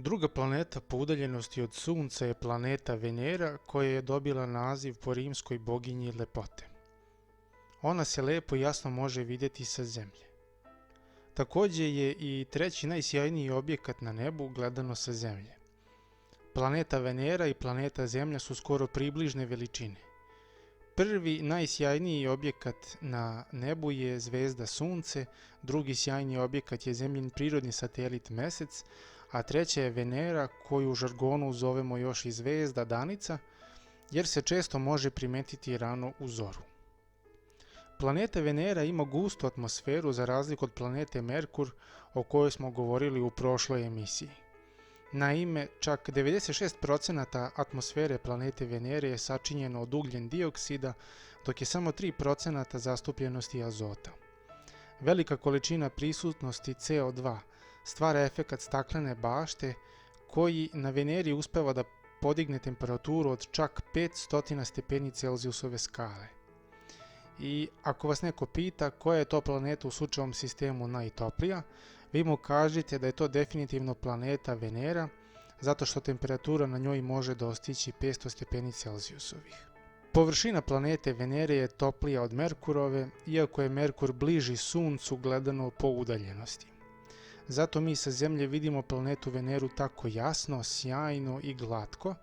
Druga planeta po udaljenosti od Sunca je planeta Venera, koja je dobila naziv po rimskoj boginji lepote. Ona se lepo i jasno može vidjeti sa Zemlje. Također je i treći najsjajniji objekat na nebu gledano sa Zemlje. Planeta Venera i planeta Zemlja su skoro približne veličine. Prvi najsjajniji objekat na nebu je zvezda Sunce, drugi sjajni objekat je Zemljin prirodni satelit Mesec, a treća je Venera, koju u žargonu zovemo još i zvezda Danica, jer se često može primetiti rano u zoru. Planeta Venera ima gustu atmosferu za razliku od planete Merkur, o kojoj smo govorili u prošloj emisiji. Naime, čak 96% atmosfere planete Venere je sačinjeno od ugljen dioksida, dok je samo 3% zastupljenosti azota. Velika količina prisutnosti CO2 stvara efekat staklene bašte, koji na Veneri uspeva da podigne temperaturu od čak 500 stepeni Celzijusove skale. I ako vas neko pita koja je to planeta u sunčevom sistemu najtoplija, vi mu kažete da je to definitivno planeta Venera, zato što temperatura na njoj može dostići 500 stepeni Celzijusovih. Površina planete Venere je toplija od Merkurove, iako je Merkur bliži Suncu gledano po udaljenosti. Zato mi sa Zemlje vidimo planetu Veneru tako jasno, sjajno i glatko,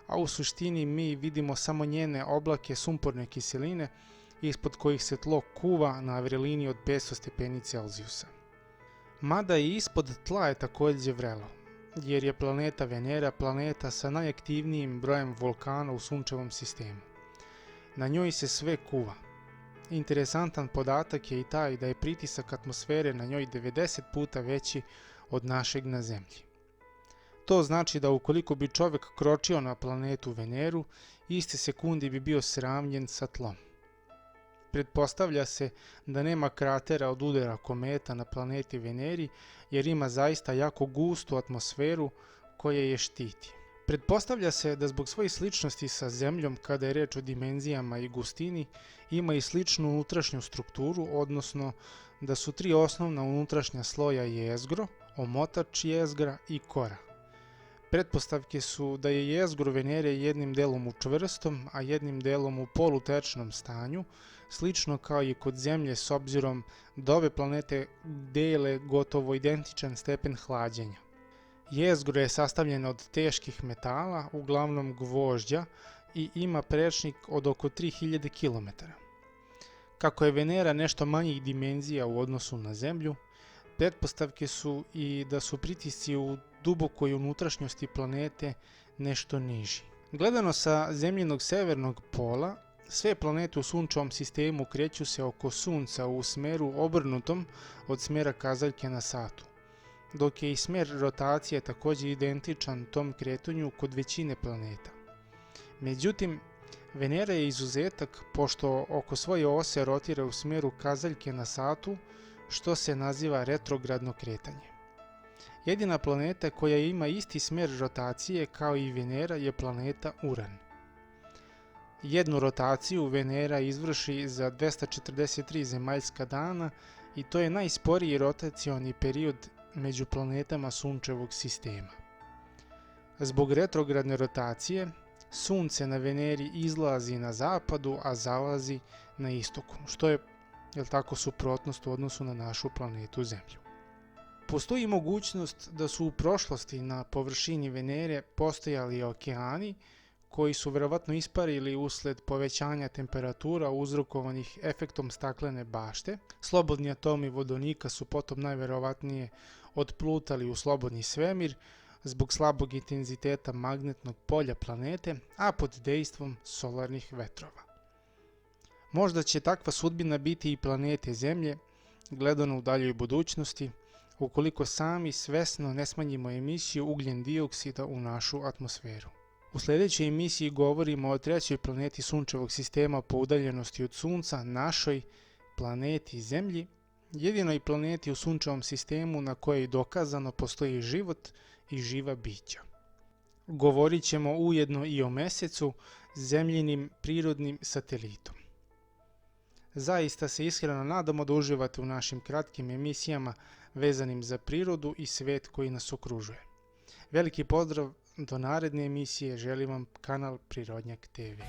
a u suštini mi vidimo samo njene oblake sumporne kiseline, ispod kojih se tlo kuva na vrelini od 500 stepeni Celzijusa. Mada i ispod tla je također vrelo, jer je planeta Venera planeta sa najaktivnijim brojem vulkana u sunčevom sistemu. Na njoj se sve kuva. Interesantan podatak je i taj da je pritisak atmosfere na njoj 90 puta veći od našeg na Zemlji. To znači da ukoliko bi čovjek kročio na planetu Veneru, iste sekundi bi bio sravnjen sa tlom. Pretpostavlja se da nema kratera od udara kometa na planeti Veneri, jer ima zaista jako gustu atmosferu koja je štiti. Pretpostavlja se da zbog svojih sličnosti sa Zemljom, kada je reč o dimenzijama i gustini, ima i sličnu unutrašnju strukturu, odnosno da su tri osnovna unutrašnja sloja jezgro, omotač jezgra i kora. Pretpostavke su da je jezgro Venere jednim delom u čvrstom, a jednim delom u polutečnom stanju, slično kao i kod Zemlje s obzirom da ove planete dele gotovo identičan stepen hlađenja. Jezgro je sastavljeno od teških metala, uglavnom gvožđa, i ima prečnik od oko 3000 km. Kako je Venera nešto manjih dimenzija u odnosu na Zemlju, pretpostavke su i da su pritisci u dubokoj unutrašnjosti planete nešto niži. Gledano sa Zemljinog severnog pola, sve planete u sunčevom sistemu kreću se oko Sunca u smeru obrnutom od smera kazaljke na satu, dok je i smer rotacije također identičan tom kretanju kod većine planeta. Međutim, Venera je izuzetak pošto oko svoje ose rotira u smjeru kazaljke na satu, što se naziva retrogradno kretanje. Jedina planeta koja ima isti smjer rotacije kao i Venera je planeta Uran. Jednu rotaciju Venera izvrši za 243 zemaljska dana i to je najsporiji rotacioni period među planetama sunčevog sistema. Zbog retrogradne rotacije, Sunce na Veneri izlazi na zapadu, a zalazi na istoku, što je suprotnost u odnosu na našu planetu Zemlju. Postoji mogućnost da su u prošlosti na površini Venere postojali okeani koji su verovatno isparili usled povećanja temperatura uzrokovanih efektom staklene bašte. Slobodni atomi vodonika su potom najverovatnije otplutali u slobodni svemir zbog slabog intenziteta magnetnog polja planete, a pod dejstvom solarnih vetrova. Možda će takva sudbina biti i planete Zemlje, gledano u daljoj budućnosti, ukoliko sami svesno ne smanjimo emisiju ugljen dioksida u našu atmosferu. U sljedećoj emisiji govorimo o trećoj planeti sunčevog sistema po udaljenosti od Sunca, našoj planeti Zemlji, jedinoj planeti u sunčevom sistemu na kojoj dokazano postoji život i živa bića. Govorit ćemo ujedno i o Mesecu, Zemljinim prirodnim satelitom. Zaista se iskreno nadamo da uživate u našim kratkim emisijama vezanim za prirodu i svet koji nas okružuje. Veliki pozdrav do naredne emisije, želim vam kanal Prirodnjak TV.